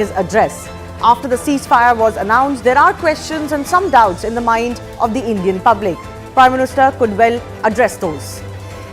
his address. After the ceasefire was announced, there are questions and some doubts in the mind of the Indian public. Prime Minister could well address those.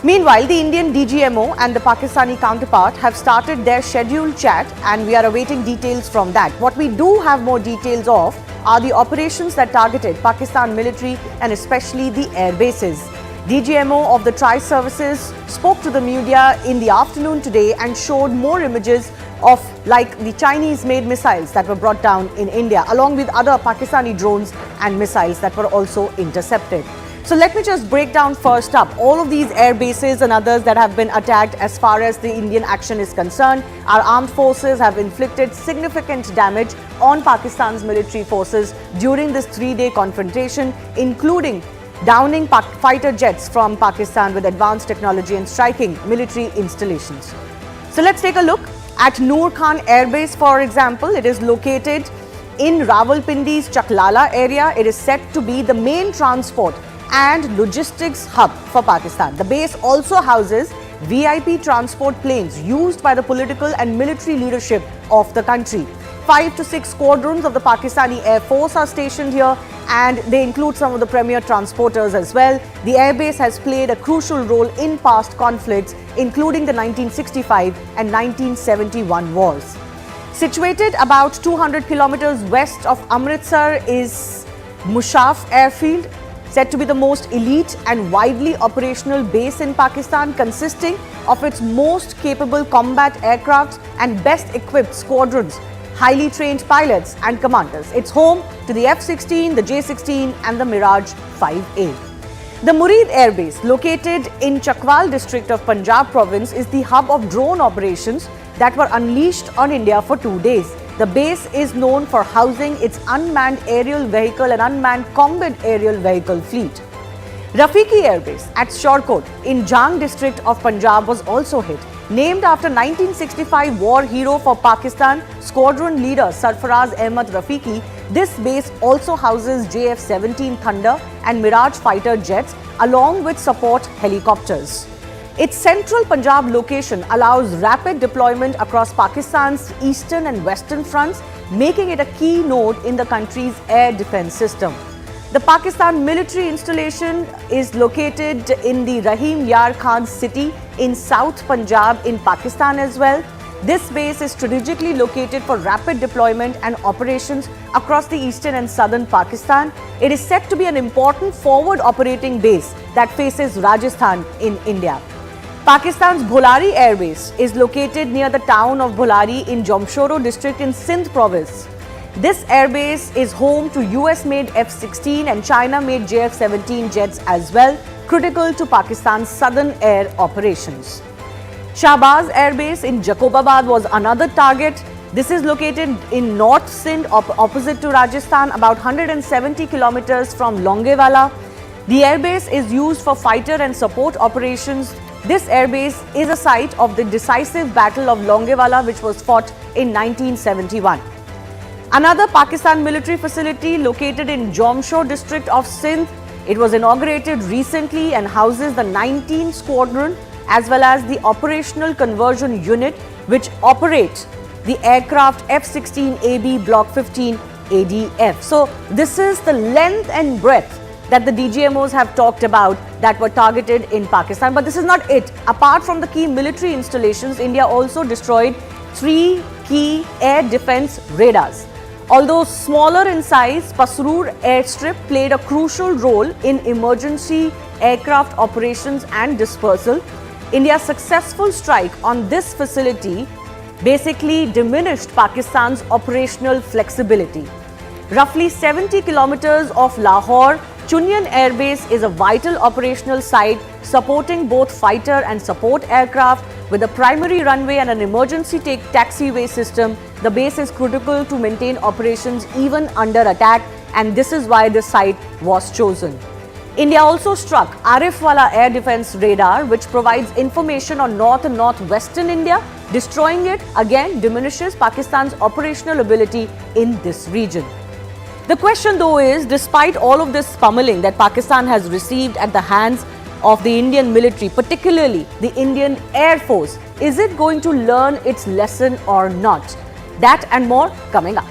Meanwhile, the Indian DGMO and the Pakistani counterpart have started their scheduled chat, and we are awaiting details from that. What we do have more details of are the operations that targeted Pakistan military and especially the air bases. DGMO of the Tri-Services spoke to the media in the afternoon today and showed more images of like the Chinese-made missiles that were brought down in India, along with other Pakistani drones and missiles that were also intercepted. So let me just break down first up all of these air bases and others that have been attacked. As far as the Indian action is concerned, our armed forces have inflicted significant damage on Pakistan's military forces during this three-day confrontation, including downing fighter jets from Pakistan with advanced technology and striking military installations. So let's take a look at Noor Khan Air Base, for example. It is located in Rawalpindi's Chaklala area. It is said to be the main transport and logistics hub for Pakistan. The base also houses VIP transport planes used by the political and military leadership of the country. 5 to 6 squadrons of the Pakistani Air Force are stationed here, and they include some of the premier transporters as well. The airbase has played a crucial role in past conflicts, including the 1965 and 1971 wars. Situated about 200 kilometers west of Amritsar is Mushaf Airfield, said to be the most elite and widely operational base in Pakistan, consisting of its most capable combat aircrafts and best equipped squadrons, highly trained pilots and commanders. It's home to the F-16, the J-16 and the Mirage 5A. The Murid Air Base, located in Chakwal district of Punjab province, is the hub of drone operations that were unleashed on India for 2 days. The base is known for housing its unmanned aerial vehicle and unmanned combat aerial vehicle fleet. Rafiki Air Base at Shorkot in Jang district of Punjab was also hit. Named after 1965 war hero for Pakistan, squadron leader Sarfaraz Ahmad Rafiki, this base also houses JF-17 Thunder and Mirage fighter jets along with support helicopters. Its central Punjab location allows rapid deployment across Pakistan's eastern and western fronts, making it a key node in the country's air defense system. The Pakistan military installation is located in the Rahim Yar Khan city in South Punjab in Pakistan as well. This base is strategically located for rapid deployment and operations across the eastern and southern Pakistan. It is said to be an important forward operating base that faces Rajasthan in India. Pakistan's Bholari Air Base is located near the town of Bholari in Jamshoro district in Sindh province. This airbase is home to US-made F-16 and China-made JF-17 jets as well, critical to Pakistan's southern air operations. Shahbaz Air Base in Jacobabad was another target. This is located in North Sindh, opposite to Rajasthan, about 170 kilometers from Longewala. The airbase is used for fighter and support operations. This airbase is a site of the decisive Battle of Longewala, which was fought in 1971. Another Pakistan military facility located in Jamshoro district of Sindh. It was inaugurated recently and houses the 19th Squadron as well as the Operational Conversion Unit, which operates the aircraft F-16AB Block 15 ADF. So this is the length and breadth that the DGMOs have talked about that were targeted in Pakistan. But this is not it. Apart from the key military installations, India also destroyed 3 key air defense radars. Although smaller in size, Pasrur airstrip played a crucial role in emergency aircraft operations and dispersal. India's successful strike on this facility basically diminished Pakistan's operational flexibility. Roughly 70 kilometers of Lahore, Chunian Air Base is a vital operational site supporting both fighter and support aircraft. With a primary runway and an emergency taxiway system, the base is critical to maintain operations even under attack, and this is why this site was chosen. India also struck Arifwala Air Defense Radar, which provides information on north and northwestern India. Destroying it again diminishes Pakistan's operational ability in this region. The question though is, despite all of this pummeling that Pakistan has received at the hands of the Indian military, particularly the Indian Air Force, is it going to learn its lesson or not? That and more coming up.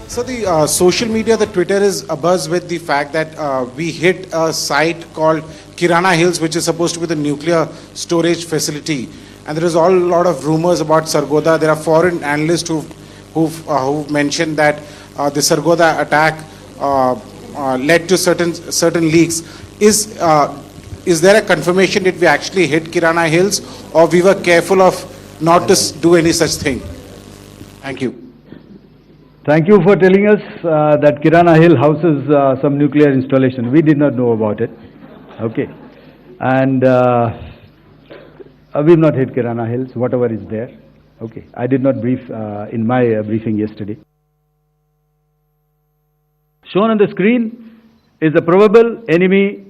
So the social media, the Twitter is abuzz with the fact that we hit a site called Kirana Hills, which is supposed to be the nuclear storage facility. And there is a lot of rumors about Sargodha. There are foreign analysts who've mentioned that the Sargodha attack led to certain leaks. Is there a confirmation that we actually hit Kirana Hills, or we were careful of not to do any such thing? Thank you. Thank you for telling us that Kirana Hill houses some nuclear installation. We did not know about it. Okay. And we've not hit Kirana Hills, whatever is there. Okay. I did not brief in my briefing yesterday. Shown on the screen is a probable enemy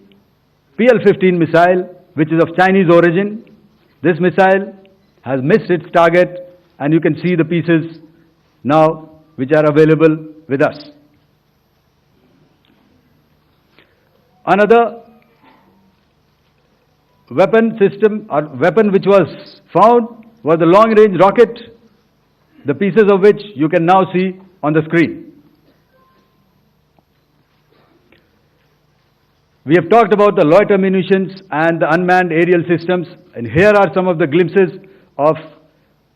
PL-15 missile, which is of Chinese origin. This missile has missed its target, and you can see the pieces now which are available with us. Another weapon system or weapon which was found was the long-range rocket, the pieces of which you can now see on the screen. We have talked about the loiter munitions and the unmanned aerial systems, and here are some of the glimpses of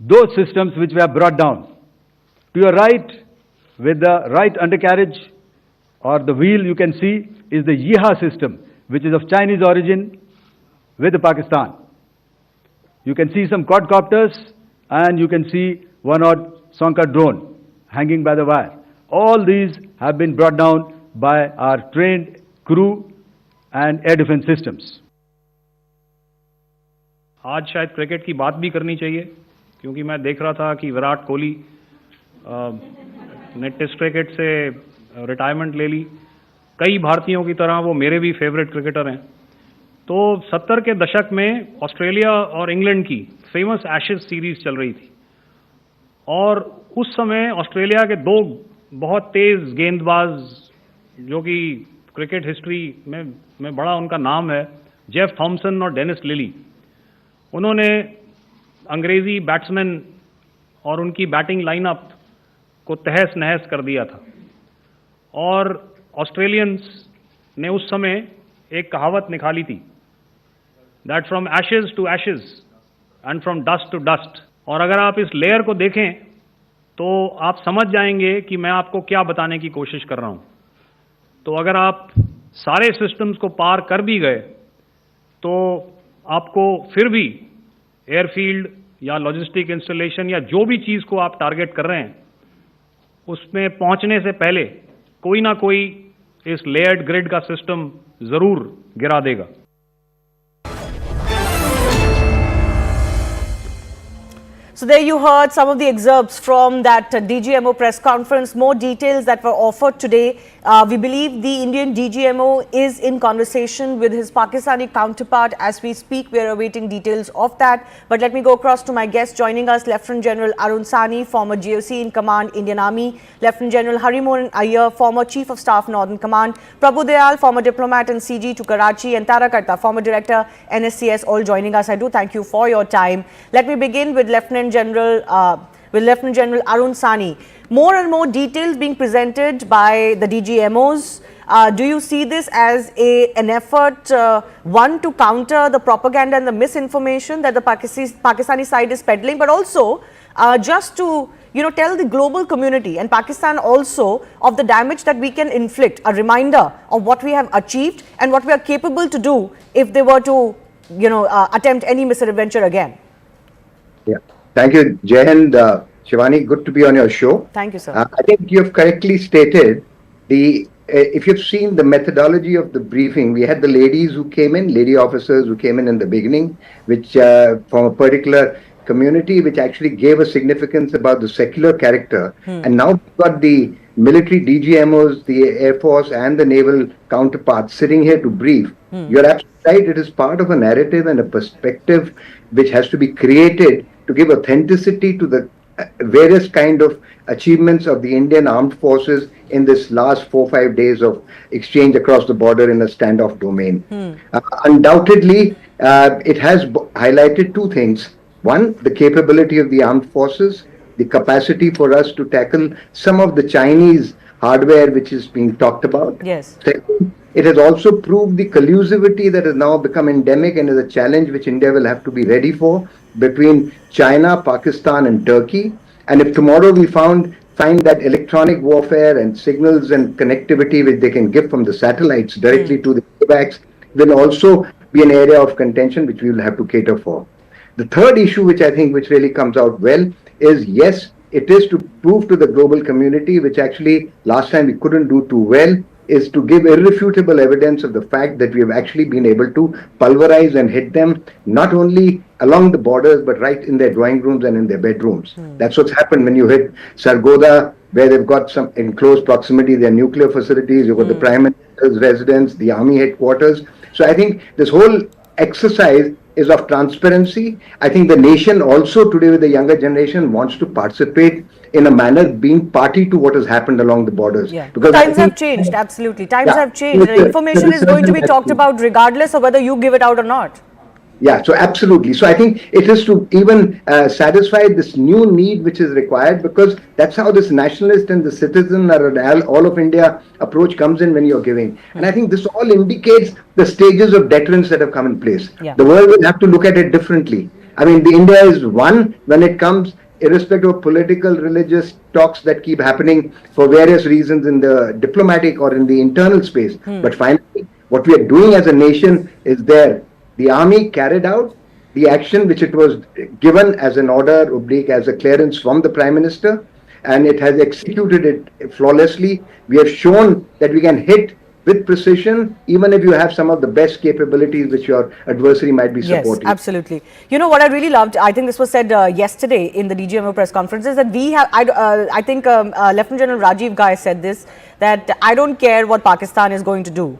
those systems which we have brought down. To your right, with the right undercarriage or the wheel, you can see is the Yeeha system, which is of Chinese origin with Pakistan. You can see some quadcopters, and you can see one odd Sonka drone hanging by the wire. All these have been brought down by our trained crew and air defense systems. आज शायद cricket की बात भी करनी चाहिए, क्योंकि मैं देख रहा था कि विराट कोहली ने टेस्ट क्रिकेट से रिटायरमेंट ले ली। कई भारतीयों की तरह वो मेरे भी फेवरेट क्रिकेटर हैं। तो 70 के दशक में ऑस्ट्रेलिया और इंग्लैंड की फेमस एशेज सीरीज चल रही थी, और उस समय ऑस्ट्रेलिया के दो बहुत तेज गेंदबाज, जो कि क्रिकेट हिस्ट्री में बड़ा उनका नाम है, जेफ थॉमसन और डेनिस लिली, उन्होंने अंग्रेजी बैट्समैन और उनकी बैटिंग लाइनअप को तहस नहस कर दिया था। और ऑस्ट्रेलियंस ने उस समय एक कहावत निकाली थी, that from ashes to ashes and from dust to dust. और अगर आप इस लेयर को देखें तो आप समझ जाएंगे कि मैं आपको क्या बताने की कोशिश कर रहा हूं। तो अगर आप सारे सिस्टम्स को पार कर भी गए तो आपको फिर भी एयरफील्ड या लॉजिस्टिक इंस्टॉलेशन या जो भी चीज़ को आप टारगेट कर रहे हैं, उसमें पहुंचने से पहले कोई ना कोई इस लेयर्ड ग्रिड का सिस्टम जरूर गिरा देगा। So there you heard some of the excerpts from that DGMO press conference, more details that were offered today. We believe the Indian DGMO is in conversation with his Pakistani counterpart as we speak. We are awaiting details of that. But let me go across to my guest joining us, Lieutenant General Arun Sani, former GOC in command, Indian Army, Lieutenant General Harimohan Iyer, former Chief of Staff, Northern Command, Prabhu Dayal, former diplomat and CG to Karachi, and Tara Karta, former Director, NSCS, all joining us. I do thank you for your time. Let me begin with Lieutenant General Arun Sani. More and more details being presented by the DGMOs. Do you see this as an effort, one, to counter the propaganda and the misinformation that the Pakistani side is peddling, but also just to tell the global community and Pakistan also of the damage that we can inflict, a reminder of what we have achieved and what we are capable to do if they were to attempt any misadventure again? Yeah. Thank you, Jai and Shivani. Good to be on your show. Thank you, sir. I think you have correctly stated if you've seen the methodology of the briefing, we had the ladies who came in, lady officers who came in the beginning, which from a particular community, which actually gave a significance about the secular character. And now we've got the military DGMOs, the Air Force and the naval counterparts sitting here to brief. You're absolutely right. It is part of a narrative and a perspective which has to be created to give authenticity to the various kind of achievements of the Indian armed forces in this last 4-5 days of exchange across the border in a standoff domain. Undoubtedly, it has highlighted two things. One, the capability of the armed forces, the capacity for us to tackle some of the Chinese hardware which is being talked about. Yes. Second, it has also proved the collusivity that has now become endemic and is a challenge which India will have to be ready for between China, Pakistan and Turkey. And if tomorrow we find that electronic warfare and signals and connectivity which they can give from the satellites directly to the AWACS will also be an area of contention which we will have to cater for. The third issue which I think which really comes out well is, yes, it is to prove to the global community, which actually last time we couldn't do too well, is to give irrefutable evidence of the fact that we have actually been able to pulverize and hit them not only along the borders but right in their drawing rooms and in their bedrooms. That's what's happened when you hit Sargodha, where they've got some in close proximity their nuclear facilities. You've got the Prime Minister's residence, the army headquarters. So I think this whole exercise is of transparency. I think the nation also today with the younger generation wants to participate in a manner being party to what has happened along the borders. Yeah. Because times have changed, absolutely. Times have changed. The information is going to be talked about regardless of whether you give it out or not. Yeah, so absolutely. So I think it is to even satisfy this new need which is required, because that's how this nationalist and the citizen or an all of India approach comes in when you're giving. And I think this all indicates the stages of deterrence that have come in place. Yeah. The world will have to look at it differently. I mean, the India is one when it comes, irrespective of political, religious talks that keep happening for various reasons in the diplomatic or in the internal space. But finally, what we are doing as a nation is there. The army carried out the action which it was given as an order, as a clearance from the Prime Minister, and it has executed it flawlessly. We have shown that we can hit with precision, even if you have some of the best capabilities which your adversary might be supporting. Yes, absolutely. You know what I really loved, I think this was said yesterday in the DGMO press conference, is that we have, I think Lieutenant General Rajiv Ghai said this, that I don't care what Pakistan is going to do.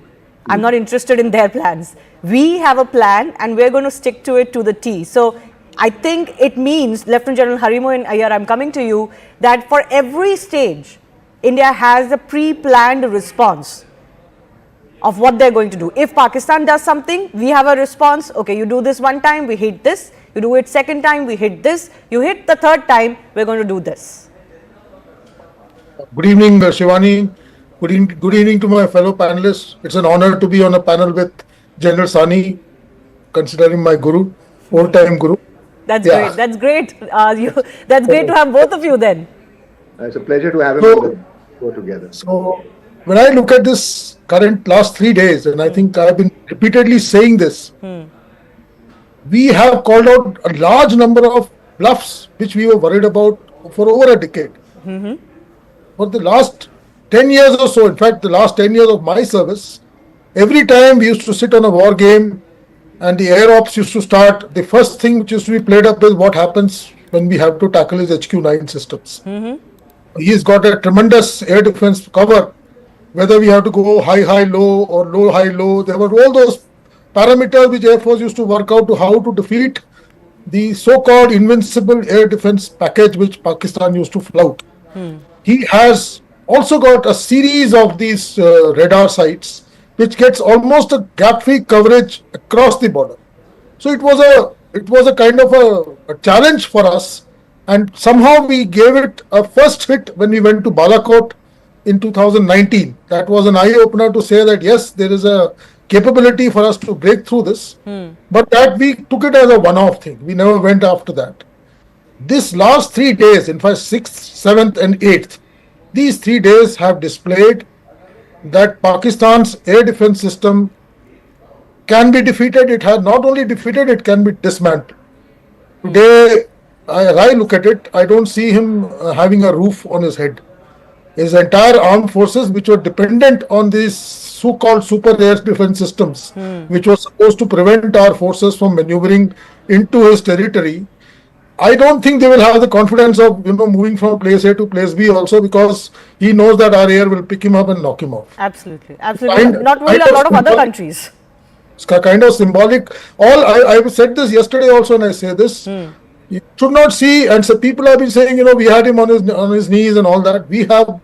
I'm not interested in their plans. We have a plan and we're going to stick to it to the T. So I think it means, Lieutenant General Harimohan Iyer, I'm coming to you, that for every stage, India has a pre-planned response of what they're going to do. If Pakistan does something, we have a response. Okay, you do this one time, we hit this. You do it second time, we hit this. You hit the third time, we're going to do this. Good evening, Shivani. Good evening to my fellow panelists. It's an honor to be on a panel with General Sani, considering my guru, old-time guru. That's great. That's great. That's great to have both of you then. It's a pleasure to have him go together. So, when I look at this current last 3 days, and I think I've been repeatedly saying this, we have called out a large number of bluffs which we were worried about for over a decade. For the last 10 years or so, in fact, the last 10 years of my service, every time we used to sit on a war game and the air ops used to start, the first thing which used to be played up is what happens when we have to tackle his HQ-9 systems. He's got a tremendous air defense cover, whether we have to go high-low or low-high-low. There were all those parameters which Air Force used to work out to how to defeat the so-called invincible air defense package which Pakistan used to flout. He has also got a series of these radar sites which gets almost a gap-free coverage across the border. So it was a kind of a challenge for us, and somehow we gave it a first hit when we went to Balakot in 2019. That was an eye-opener to say that yes, there is a capability for us to break through this, but that we took it as a one-off thing. We never went after that. This last 3 days, in fact 6th, 7th and 8th, these 3 days have displayed that Pakistan's air defense system can be defeated. It has not only defeated, it can be dismantled. Today, as I look at it, I don't see him having a roof on his head. His entire armed forces, which were dependent on these so-called super air defense systems, which was supposed to prevent our forces from maneuvering into his territory, I don't think they will have the confidence of moving from place A to place B also, because he knows that our air will pick him up and knock him off. Absolutely, absolutely. Not only a lot of other countries. It's kind of symbolic. I said this yesterday also, and I say this. You should not see, and so people have been saying, we had him on his knees and all that. We have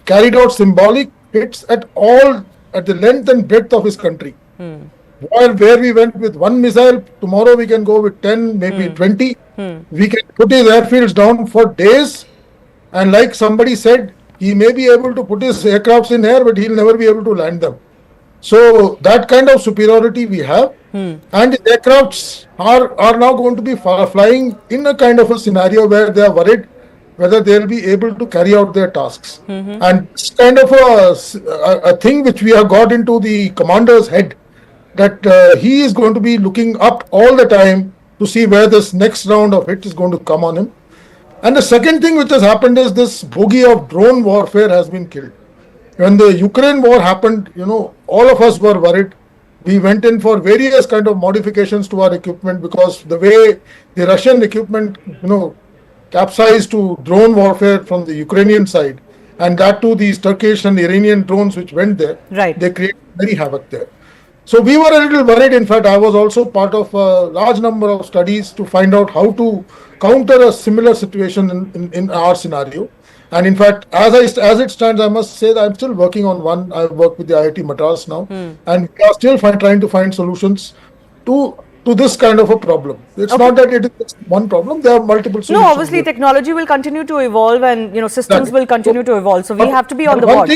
carried out symbolic hits at the length and breadth of his country. While where we went with one missile, tomorrow we can go with 10, maybe 20. We can put his airfields down for days, and like somebody said, he may be able to put his aircrafts in air, but he'll never be able to land them. So that kind of superiority we have, and the aircrafts are now going to be flying in a kind of a scenario where they are worried whether they'll be able to carry out their tasks. And it's kind of a thing which we have got into the commander's head, that he is going to be looking up all the time to see where this next round of hit is going to come on him. And the second thing which has happened is this bogey of drone warfare has been killed. When the Ukraine war happened, all of us were worried. We went in for various kind of modifications to our equipment because the way the Russian equipment, capsized to drone warfare from the Ukrainian side, and that too these Turkish and Iranian drones which went there, they created very havoc there. So we were a little worried. In fact, I was also part of a large number of studies to find out how to counter a similar situation in our scenario. And in fact, as it stands, I must say that I'm still working on one. I work with the IIT Madras now, and we are still trying to find solutions to this kind of a problem. It's not that it is one problem, there are multiple solutions. No, obviously technology will continue to evolve, and systems will continue to evolve. So we have to be on the watch.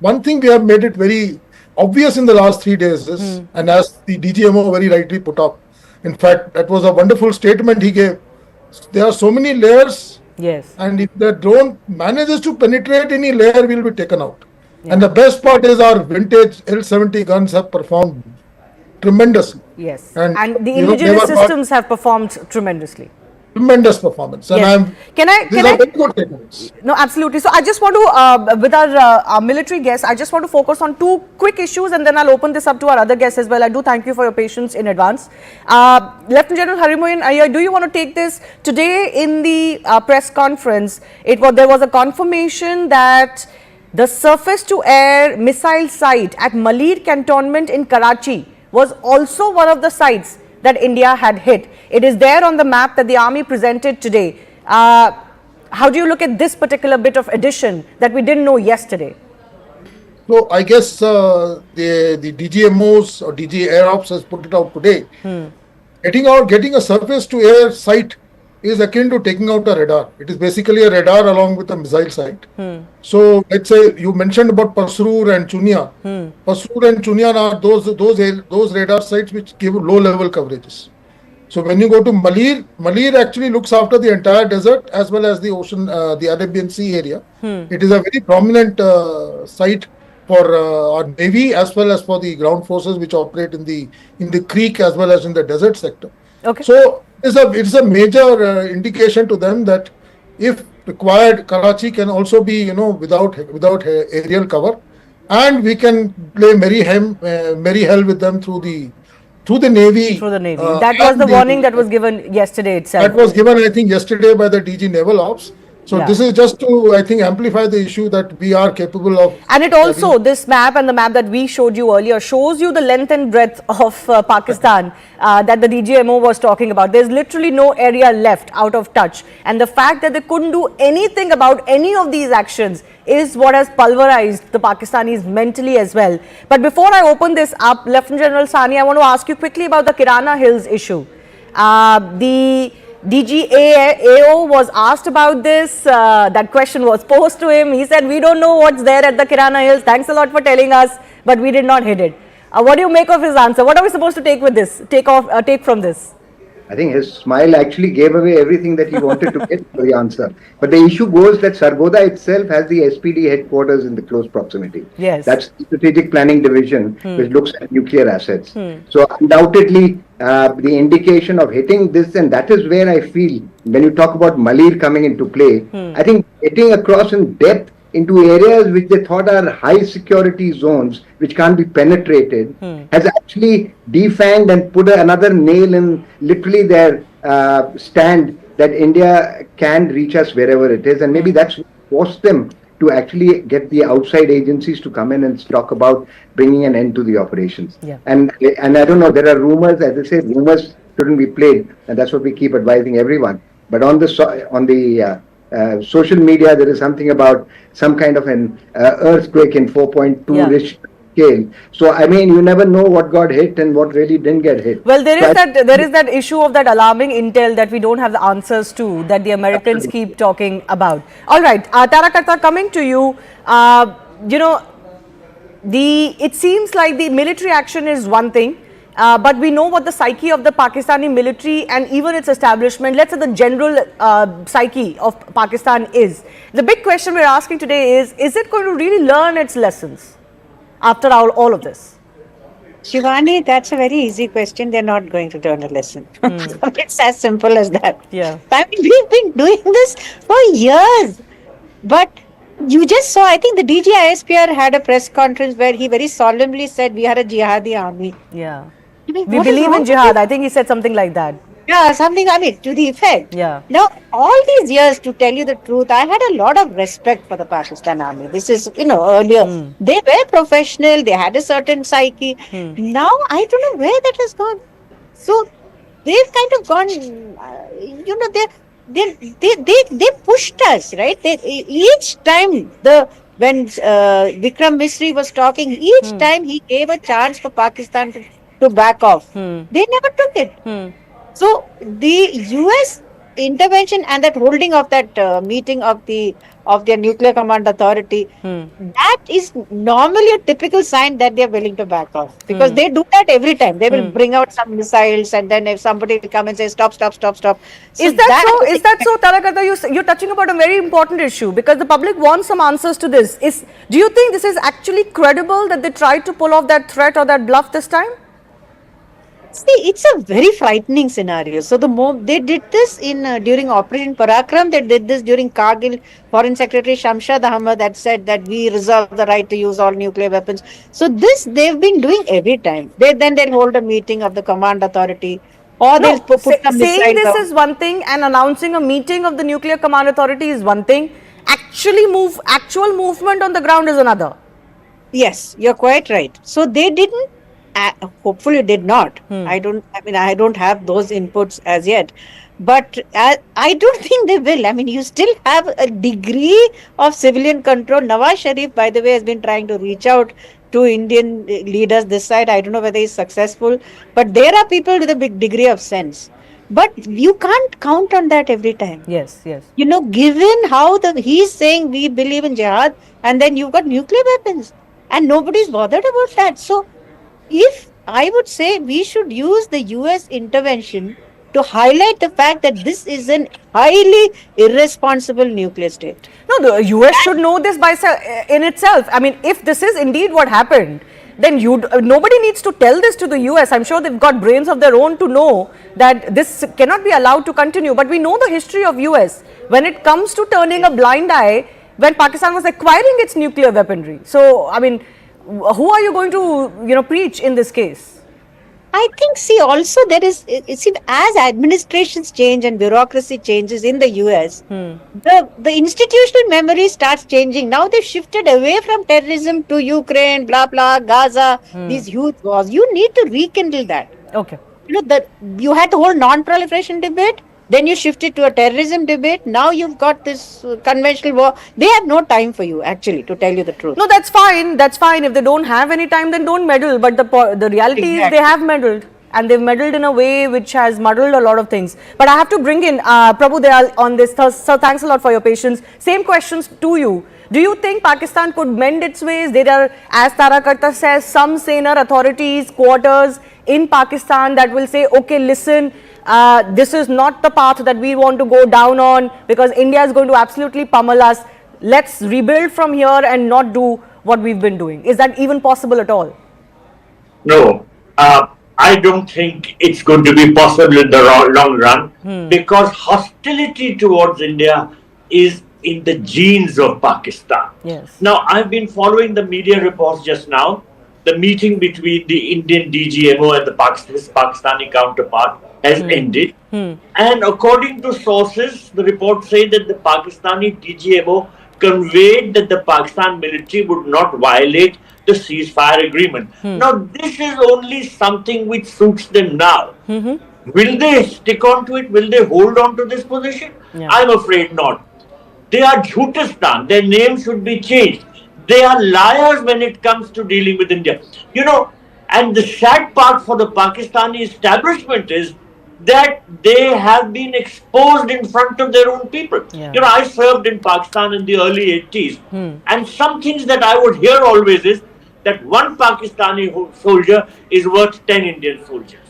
One thing we have made it very obvious in the last 3 days is, and as the DGMO very rightly put up, in fact, that was a wonderful statement he gave. There are so many layers. Yes. And if the drone manages to penetrate any layer, will be taken out. And the best part is our vintage L-70 guns have performed tremendously. Yes. And the indigenous systems have performed tremendously. Tremendous performance. And Can I? Very good techniques. No, absolutely. So I just want to, with our military guests, I just want to focus on two quick issues, and then I'll open this up to our other guests as well. I do thank you for your patience in advance. Lieutenant General Harimoin Iyer, do you want to take this? Today in the press conference, there was a confirmation that the surface-to-air missile site at Malir cantonment in Karachi was also one of the sites that India had hit. It is there on the map that the army presented today. How do you look at this particular bit of addition that we didn't know yesterday? So I guess the DGMOs or DG Air Ops has put it out today. Getting a surface to air site is akin to taking out a radar. It is basically a radar along with a missile site. So let's say you mentioned about Pasrur and Chunia. Pasrur and Chunia are those radar sites which give low level coverages. So when you go to Malir actually looks after the entire desert as well as the ocean, the Arabian Sea area. It is a very prominent site for our Navy as well as for the ground forces which operate in the creek as well as in the desert sector. Okay. So it's a major indication to them that if required, Karachi can also be without aerial cover, and we can play merry hell with them through the Navy. Through the Navy. That was the warning that was given yesterday itself. That was given, I think, yesterday by the DG Naval Ops. So this is just to, I think, amplify the issue that we are capable of. And it also, this map and the map that we showed you earlier shows you the length and breadth of Pakistan that the DGMO was talking about. There's literally no area left out of touch. And the fact that they couldn't do anything about any of these actions is what has pulverized the Pakistanis mentally as well. But before I open this up, Lieutenant General Sani, I want to ask you quickly about the Kirana Hills issue. The DGAO was asked about this. That question was posed to him. He said, we don't know what's there at the Kirana Hills. Thanks a lot for telling us, but we did not hit it. What do you make of his answer? What are we supposed to take with this? Take from this? I think his smile actually gave away everything that he wanted to get for the answer. But the issue goes that Sargodha itself has the SPD headquarters in the close proximity. Yes. That's the Strategic Planning Division, which looks at nuclear assets. So undoubtedly, the indication of hitting this, and that is where I feel, when you talk about Malir coming into play, I think getting across in depth into areas which they thought are high security zones, which can't be penetrated, has actually defanged and put another nail in literally their stand that India can reach us wherever it is. And maybe that's what forced them to actually get the outside agencies to come in and talk about bringing an end to the operations. And I don't know, there are rumors, as I say, rumors shouldn't be played, and that's what we keep advising everyone. But on the social media, there is something about some kind of an earthquake in 4.2 Richter scale. So I mean, you never know what got hit and what really didn't get hit. Well, there So is that issue of that alarming intel that we don't have the answers to, that the Americans keep talking about. All right, Tarakata, coming to you, you know, it seems like the military action is one thing, but we know what the psyche of the Pakistani military and even its establishment, let's say the general psyche of Pakistan is. The big question we're asking today is it going to really learn its lessons after all of this? Shivani, that's a very easy question. They're not going to learn a lesson. It's as simple as that. Yeah. I mean, we've been doing this for years. But you just saw, I think the DGISPR had a press conference where he very solemnly said, we are a jihadi army. Yeah. I mean, We what is believe wrong in with jihad. you? I think he said something like that. Yeah, something, I mean, to the effect. Yeah. Now, all these years, to tell you the truth, I had a lot of respect for the Pakistan army. This is, earlier. They were professional, they had a certain psyche. Now, I don't know where that has gone. So, they've kind of gone, they pushed us, right? Each time, when Vikram Misri was talking, each time he gave a chance for Pakistan to back off. They never took it. So the US intervention and that holding of that meeting of their nuclear command authority, that is normally a typical sign that they are willing to back off, because they do that every time. They will bring out some missiles, and then if somebody will come and say stop. So Is that so? Is that so, Tarakata? You're touching about a very important issue, because the public wants some answers to this. Do you think this is actually credible that they tried to pull off that threat or that bluff this time? See, it's a very frightening scenario. So they did this during Operation Parakram, they did this during Kargil. Foreign Secretary Shamshad Ahmad had said that we reserve the right to use all nuclear weapons. So this they've been doing every time. They'll hold a meeting of the command authority, or they'll put some saying this out. is one thing and announcing a meeting of the nuclear command authority is one thing. Actual movement on the ground is another. Yes, you're quite right. So they didn't. Hopefully did not. I don't have those inputs as yet, but I don't think they will. I mean, you still have a degree of civilian control. Nawaz Sharif, by the way, has been trying to reach out to Indian leaders this side. I don't know whether he's successful, but there are people with a big degree of sense. But you can't count on that every time. Yes. Given how he's saying we believe in jihad, and then you've got nuclear weapons, and nobody's bothered about that. So if I would say we should use the US intervention to highlight the fact that this is an highly irresponsible nuclear state. No, the US should know this in itself. I mean, if this is indeed what happened, then nobody needs to tell this to the US. I'm sure they've got brains of their own to know that this cannot be allowed to continue. But we know the history of US when it comes to turning a blind eye when Pakistan was acquiring its nuclear weaponry. So, I mean, who are you going to, preach in this case? I think, also there is, as administrations change and bureaucracy changes in the US, the institutional memory starts changing. Now they've shifted away from terrorism to Ukraine, blah, blah, Gaza, these huge wars. You need to rekindle that. Okay. You had the whole non-proliferation debate. Then you shifted to a terrorism debate. Now you've got this conventional war. They have no time for you, actually, to tell you the truth. No, that's fine. That's fine. If they don't have any time, then don't meddle. But the reality is they have meddled. And they've meddled in a way which has muddled a lot of things. But I have to bring in Prabhu Dayal on this. So thanks a lot for your patience. Same questions to you. Do you think Pakistan could mend its ways? There are, as Tarakata says, some saner authorities, quarters in Pakistan that will say, okay, listen, this is not the path that we want to go down on, because India is going to absolutely pummel us. Let's rebuild from here and not do what we've been doing. Is that even possible at all? No, I don't think it's going to be possible in the long run, because hostility towards India is in the genes of Pakistan. Yes. Now, I've been following the media reports just now. The meeting between the Indian DGMO and his Pakistani counterpart has ended. And according to sources, the reports say that the Pakistani DGMO conveyed that the Pakistan military would not violate the ceasefire agreement. Now, this is only something which suits them now. Will they stick on to it? Will they hold on to this position? Yeah. I'm afraid not. They are Jhutistan. Their name should be changed. They are liars when it comes to dealing with India. You know, and the sad part for the Pakistani establishment is that they have been exposed in front of their own people. Yeah. You know, I served in Pakistan in the early 80s, and some things that I would hear always is that one Pakistani soldier is worth 10 Indian soldiers.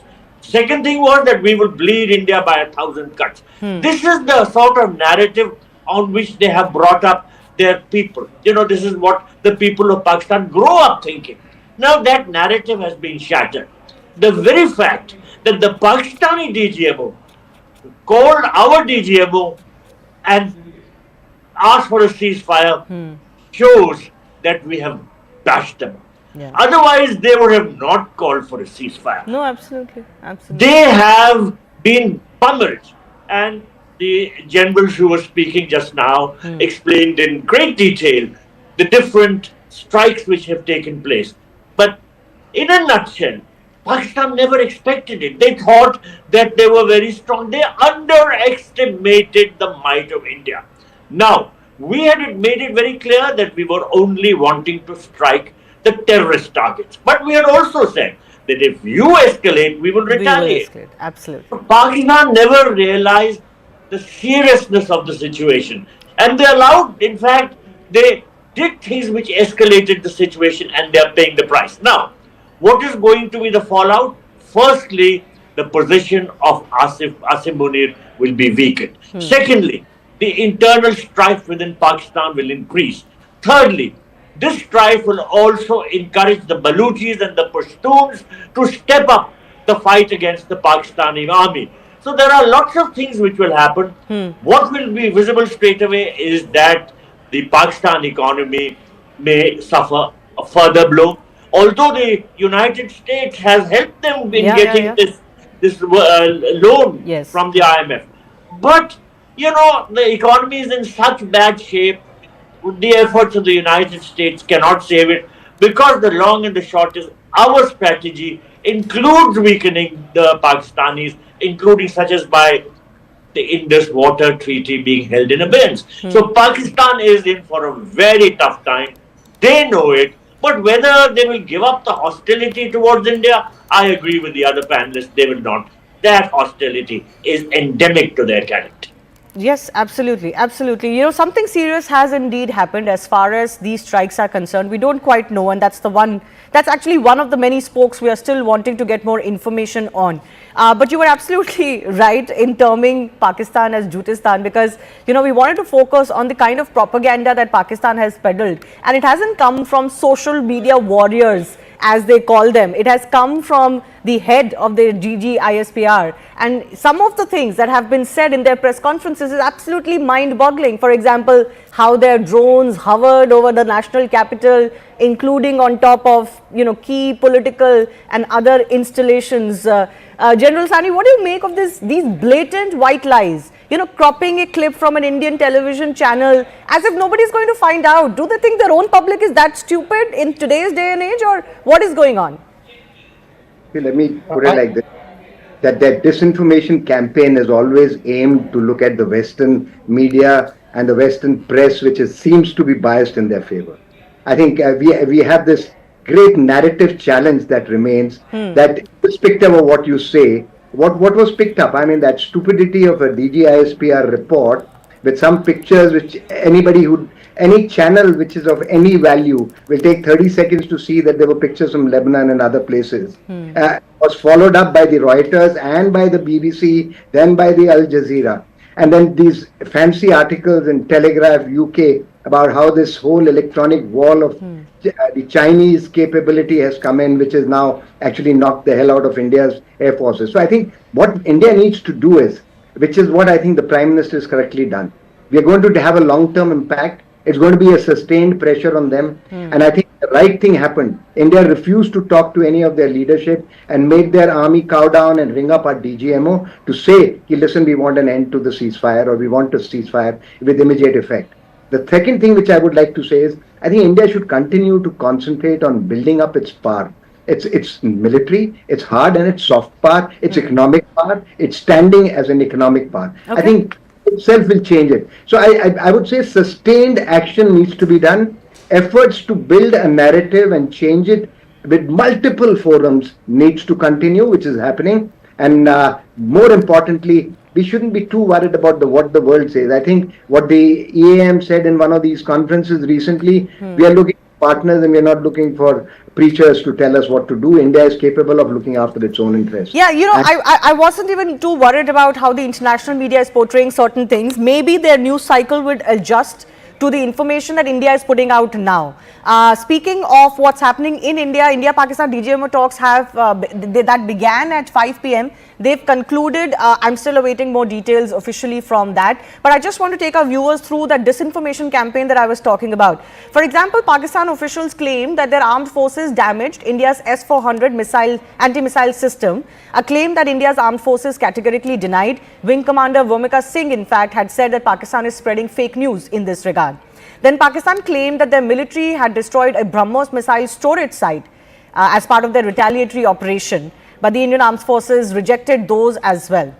Second thing was that we will bleed India by 1,000 cuts. This is the sort of narrative on which they have brought up their people. You know, this is what the people of Pakistan grow up thinking. Now that narrative has been shattered. The very fact that the Pakistani DGMO called our DGMO and asked for a ceasefire shows that we have bashed them. Yeah. Otherwise, they would have not called for a ceasefire. No, absolutely. Absolutely. They have been pummeled, and the generals who were speaking just now explained in great detail the different strikes which have taken place. But in a nutshell, Pakistan never expected it. They thought that they were very strong. They underestimated the might of India. Now, we had made it very clear that we were only wanting to strike the terrorist targets. But we had also said that if you escalate, we will retaliate. Absolutely. Pakistan never realized the seriousness of the situation. And they allowed, in fact, they did things which escalated the situation, and they are paying the price. Now, what is going to be the fallout? Firstly, the position of Asim Munir will be weakened. Secondly, the internal strife within Pakistan will increase. Thirdly, this strife will also encourage the Baluchis and the Pashtuns to step up the fight against the Pakistani army. So there are lots of things which will happen. What will be visible straight away is that the Pakistan economy may suffer a further blow. Although the United States has helped them in getting this loan from the IMF. But, you know, the economy is in such bad shape, the efforts of the United States cannot save it, because the long and the short is our strategy includes weakening the Pakistanis, including such as by the Indus Water Treaty being held in abeyance. So Pakistan is in for a very tough time. They know it. But whether they will give up the hostility towards India, I agree with the other panelists, they will not. That hostility is endemic to their character. Yes, absolutely, absolutely. You know, something serious has indeed happened as far as these strikes are concerned. We don't quite know, and that's actually one of the many spokes we are still wanting to get more information on. But you were absolutely right in terming Pakistan as Jutistan, because, you know, we wanted to focus on the kind of propaganda that Pakistan has peddled, and it hasn't come from social media warriors, as they call them. It has come from the head of the DGISPR, and some of the things that have been said in their press conferences is absolutely mind-boggling. For example, how their drones hovered over the national capital, including on top of, you know, key political and other installations. General Sani, what do you make of these blatant white lies? You know, cropping a clip from an Indian television channel as if nobody is going to find out. Do they think their own public is that stupid in today's day and age, or what is going on? Let me put it like this. That disinformation campaign is always aimed to look at the Western media and the Western press, which seems to be biased in their favor. I think we have this great narrative challenge that remains, that irrespective of what you say, what was picked up, I mean, that stupidity of a DGISPR report with some pictures which any channel which is of any value will take 30 seconds to see that there were pictures from Lebanon and other places, was followed up by the Reuters and by the BBC, then by the Al Jazeera. And then these fancy articles in Telegraph UK about how this whole electronic wall of the Chinese capability has come in, which has now actually knocked the hell out of India's air forces. So I think what India needs to do is, which is what I think the Prime Minister has correctly done, we are going to have a long-term impact. It's going to be a sustained pressure on them. And I think the right thing happened. India refused to talk to any of their leadership and made their army cow down and ring up our DGMO to say, listen, we want an end to the ceasefire, or we want a ceasefire with immediate effect. The second thing which I would like to say is, I think India should continue to concentrate on building up its power. It's military, it's hard and it's soft power, it's economic power, it's standing as an economic power. Okay. I think itself will change it. So I would say sustained action needs to be done. efforts to build a narrative and change it with multiple forums needs to continue, which is happening. And more importantly, we shouldn't be too worried about what the world says. I think what the EAM said in one of these conferences recently, we are looking for partners and we are not looking for preachers to tell us what to do. India is capable of looking after its own interests. Yeah, I wasn't even too worried about how the international media is portraying certain things. Maybe their news cycle would adjust to the information that India is putting out now. Speaking of what's happening in India, India-Pakistan DGMO talks that began at 5 p.m. They've concluded. I'm still awaiting more details officially from that. But I just want to take our viewers through that disinformation campaign that I was talking about. For example, Pakistan officials claim that their armed forces damaged India's S-400 anti-missile system, a claim that India's armed forces categorically denied. Wing Commander Vomika Singh, in fact, had said that Pakistan is spreading fake news in this regard. Then Pakistan claimed that their military had destroyed a BrahMos missile storage site as part of their retaliatory operation, but the Indian Armed Forces rejected those as well.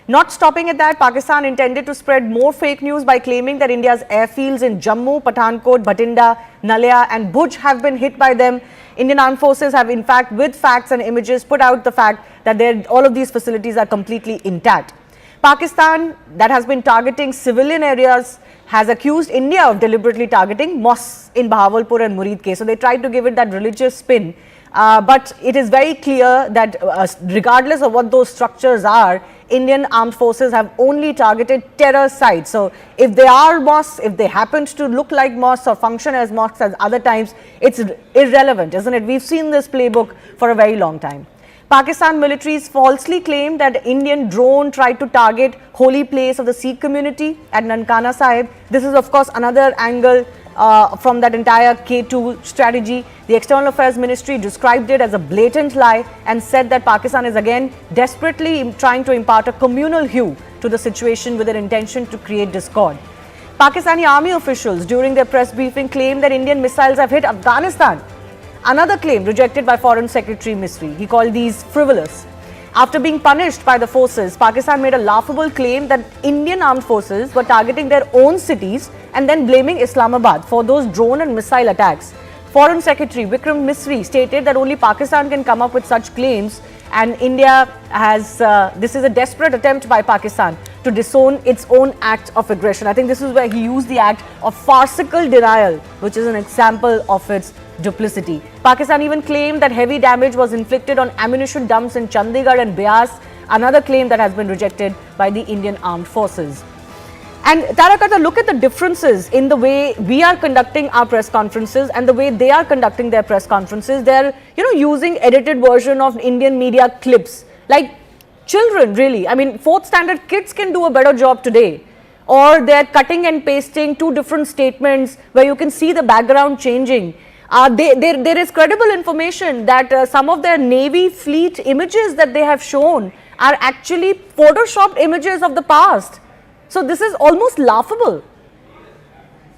Not stopping at that, Pakistan intended to spread more fake news by claiming that India's airfields in Jammu, Pathankot, Bathinda, Nalia and Bhuj have been hit by them. Indian Armed Forces have in fact, with facts and images, put out the fact that all of these facilities are completely intact. Pakistan, that has been targeting civilian areas, has accused India of deliberately targeting mosques in Bahawalpur and Murid case. So they tried to give it that religious spin. But it is very clear that regardless of what those structures are, Indian armed forces have only targeted terror sites. So if they are mosques, if they happen to look like mosques or function as mosques as other times, it's irrelevant, isn't it? We've seen this playbook for a very long time. Pakistan militaries falsely claimed that Indian drone tried to target holy place of the Sikh community at Nankana Sahib. This is of course another angle from that entire K2 strategy. The External Affairs Ministry described it as a blatant lie and said that Pakistan is again desperately trying to impart a communal hue to the situation with an intention to create discord. Pakistani army officials during their press briefing claimed that Indian missiles have hit Afghanistan. Another claim rejected by Foreign Secretary Misri. He called these frivolous. After being punished by the forces, Pakistan made a laughable claim that Indian armed forces were targeting their own cities and then blaming Islamabad for those drone and missile attacks. Foreign Secretary Vikram Misri stated that only Pakistan can come up with such claims, and India has, this is a desperate attempt by Pakistan to disown its own act of aggression. I think this is where he used the act of farcical denial, which is an example of its duplicity. Pakistan even claimed that heavy damage was inflicted on ammunition dumps in Chandigarh and Beas, another claim that has been rejected by the Indian Armed Forces. And Tarakata, look at the differences in the way we are conducting our press conferences and the way they are conducting their press conferences. They're, using edited version of Indian media clips. Like children, really. I mean, 4th standard kids can do a better job today. Or they're cutting and pasting two different statements where you can see the background changing. There is credible information that some of their Navy fleet images that they have shown are actually photoshopped images of the past. So this is almost laughable.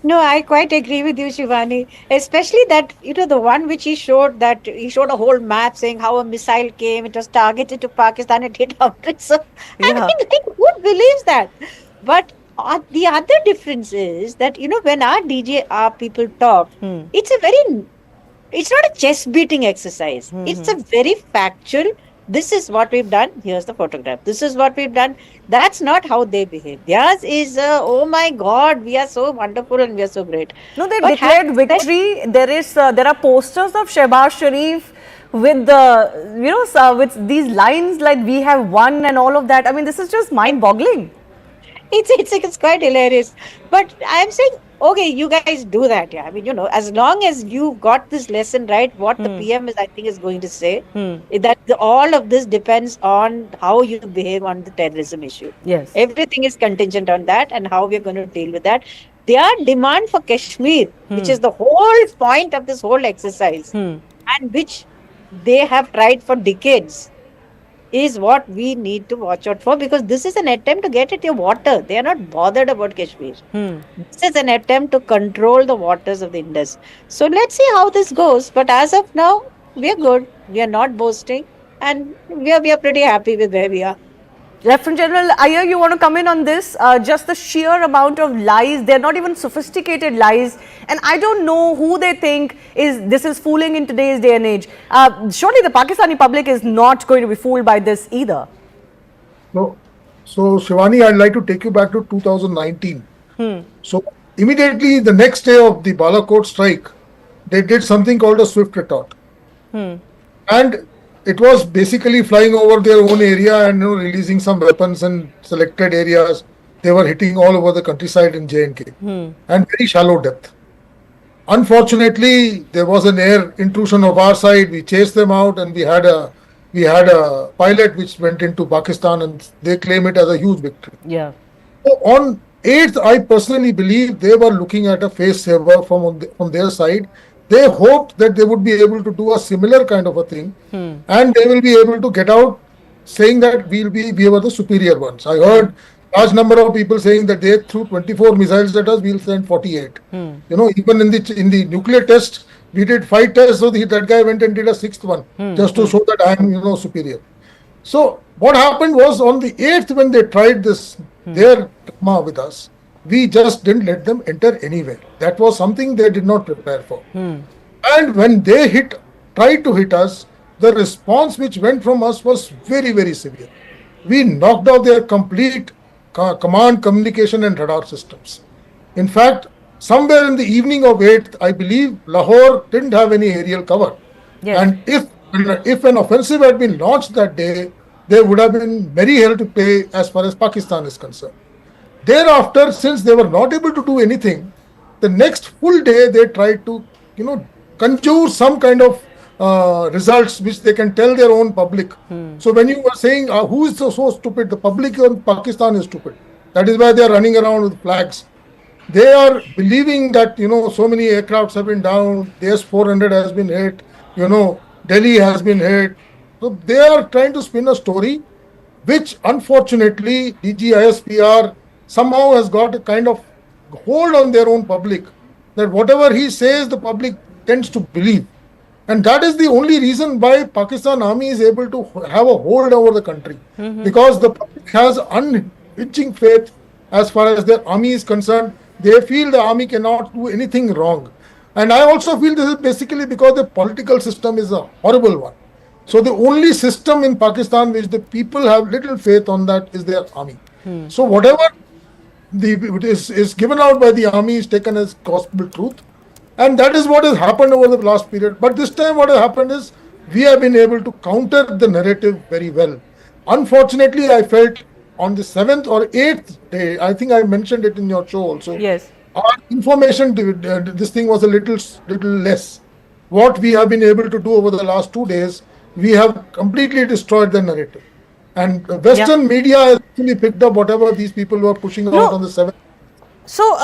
No, I quite agree with you, Shivani. Especially that, the one which he showed, that he showed a whole map saying how a missile came, it was targeted to Pakistan, it hit Amritsar. Yeah. I mean, who believes that? But the other difference is that, when our people talk, it's not a chest beating exercise. It's a very factual, this is what we've done, here's the photograph. This is what we've done. That's not how they behave. Theirs is, oh my God, we are so wonderful and we are so great. No, they declared victory. There are posters of Shehbaz Sharif with with these lines like we have won and all of that. I mean, this is just mind-boggling. It's quite hilarious. But I'm saying, okay, you guys do that. Yeah, I mean, as long as you got this lesson right, what the PM is going to say, that all of this depends on how you behave on the terrorism issue. Yes. Everything is contingent on that and how we're going to deal with that. Their demand for Kashmir, which is the whole point of this whole exercise, and which they have tried for decades, is what we need to watch out for, because this is an attempt to get at your water. They are not bothered about Kashmir. This is an attempt to control the waters of the Indus. So let's see how this goes. But as of now, we are good. We are not boasting, and we are pretty happy with where we are. Lieutenant General Iyer, you want to come in on this? Just the sheer amount of lies, they're not even sophisticated lies, and I don't know who they think this is fooling in today's day and age. Surely the Pakistani public is not going to be fooled by this either. No. So, Shivani, I'd like to take you back to 2019. So, immediately the next day of the Balakot strike, they did something called a swift retort. And it was basically flying over their own area and releasing some weapons in selected areas. They were hitting all over the countryside in J&K and very shallow depth. Unfortunately, there was an air intrusion of our side. We chased them out, and we had a pilot which went into Pakistan, and they claim it as a huge victory. Yeah. So on 8th, I personally believe they were looking at a face saver from their side. They hoped that they would be able to do a similar kind of a thing, and they will be able to get out saying that we were the superior ones. I heard large number of people saying that they threw 24 missiles at us, we'll send 48. Even in the nuclear test, we did 5 tests, so that guy went and did a 6th one just to show that I am superior. So what happened was on the 8th, when they tried their drama with us, we just didn't let them enter anywhere. That was something they did not prepare for. And when they tried to hit us, the response which went from us was very, very severe. We knocked out their complete command, communication and radar systems. In fact, somewhere in the evening of 8th, I believe Lahore didn't have any aerial cover. Yes. And if an offensive had been launched that day, there would have been very hell to pay as far as Pakistan is concerned. Thereafter, since they were not able to do anything, the next full day they tried to, conjure some kind of results which they can tell their own public. So when you were saying who is so stupid, the public in Pakistan is stupid. That is why they are running around with flags. They are believing that so many aircrafts have been down, DS-400 has been hit, Delhi has been hit. So they are trying to spin a story which unfortunately DGISPR somehow has got a kind of hold on their own public, that whatever he says the public tends to believe. And that is the only reason why Pakistan Army is able to have a hold over the country. Because the public has unhinging faith as far as their army is concerned. They feel the army cannot do anything wrong. And I also feel this is basically because the political system is a horrible one. So the only system in Pakistan which the people have little faith on that is their army. So whatever is given out by the army is taken as gospel truth. And that is what has happened over the last period. But this time what has happened is we have been able to counter the narrative very well. Unfortunately, I felt on the 7th or 8th day, I think I mentioned it in your show also. Yes. Our information, this thing was a little less. What we have been able to do over the last 2 days, we have completely destroyed the narrative. And Western media has actually picked up whatever these people were pushing out on the 7th. So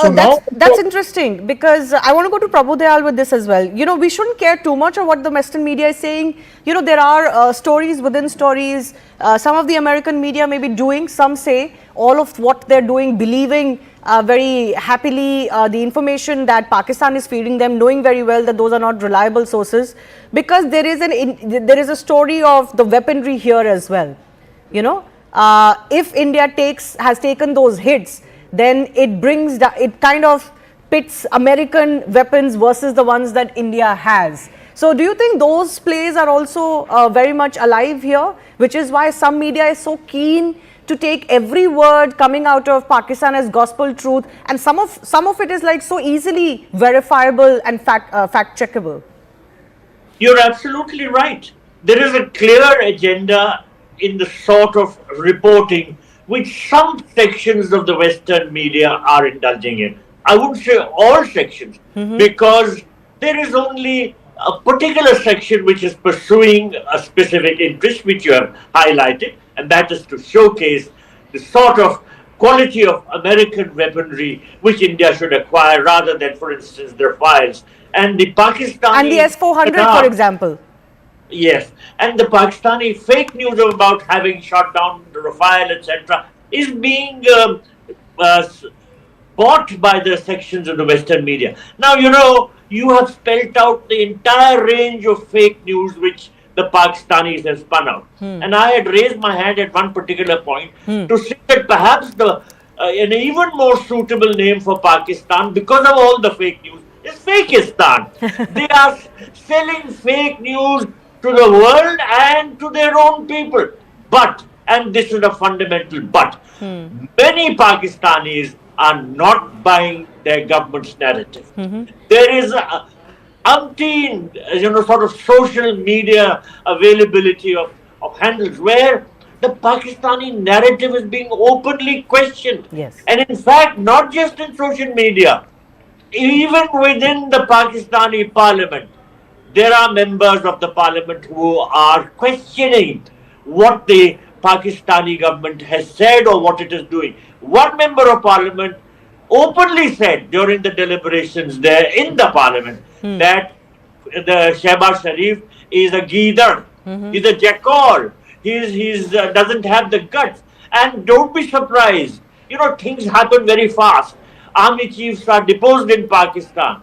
that's interesting, because I want to go to Prabhu Dayal with this as well. We shouldn't care too much of what the Western media is saying. There are stories within stories. Some of the American media may be doing, some say, all of what they're doing, believing very happily the information that Pakistan is feeding them, knowing very well that those are not reliable sources, because there is a story of the weaponry here as well. If India has taken those hits, then it kind of pits American weapons versus the ones that India has. So do you think those plays are also very much alive here, which is why some media is so keen to take every word coming out of Pakistan as gospel truth, and some of it is like so easily verifiable and fact checkable? You're absolutely right. There is a clear agenda in the sort of reporting which some sections of the Western media are indulging in. I wouldn't say all sections, because there is only a particular section which is pursuing a specific interest, which you have highlighted, and that is to showcase the sort of quality of American weaponry which India should acquire, rather than, for instance, their files. And the Pakistani... And the S-400, for example. Yes, and the Pakistani fake news about having shot down the Rafale, etc., is being bought by the sections of the Western media. Now, you have spelled out the entire range of fake news which the Pakistanis have spun out. And I had raised my hand at one particular point to say that perhaps an even more suitable name for Pakistan, because of all the fake news, is Fakistan. They are selling fake news to the world and to their own people. But, and this is a fundamental but, many Pakistanis are not buying their government's narrative. There is umpteen, sort of social media availability of handles where the Pakistani narrative is being openly questioned. Yes. And in fact, not just in social media, even within the Pakistani parliament, there are members of the parliament who are questioning what the Pakistani government has said or what it is doing. One member of parliament openly said during the deliberations there in the parliament that the Shehbaz Sharif is a geether, he's a jackal, he's doesn't have the guts. And don't be surprised, things happen very fast. Army chiefs are deposed in Pakistan.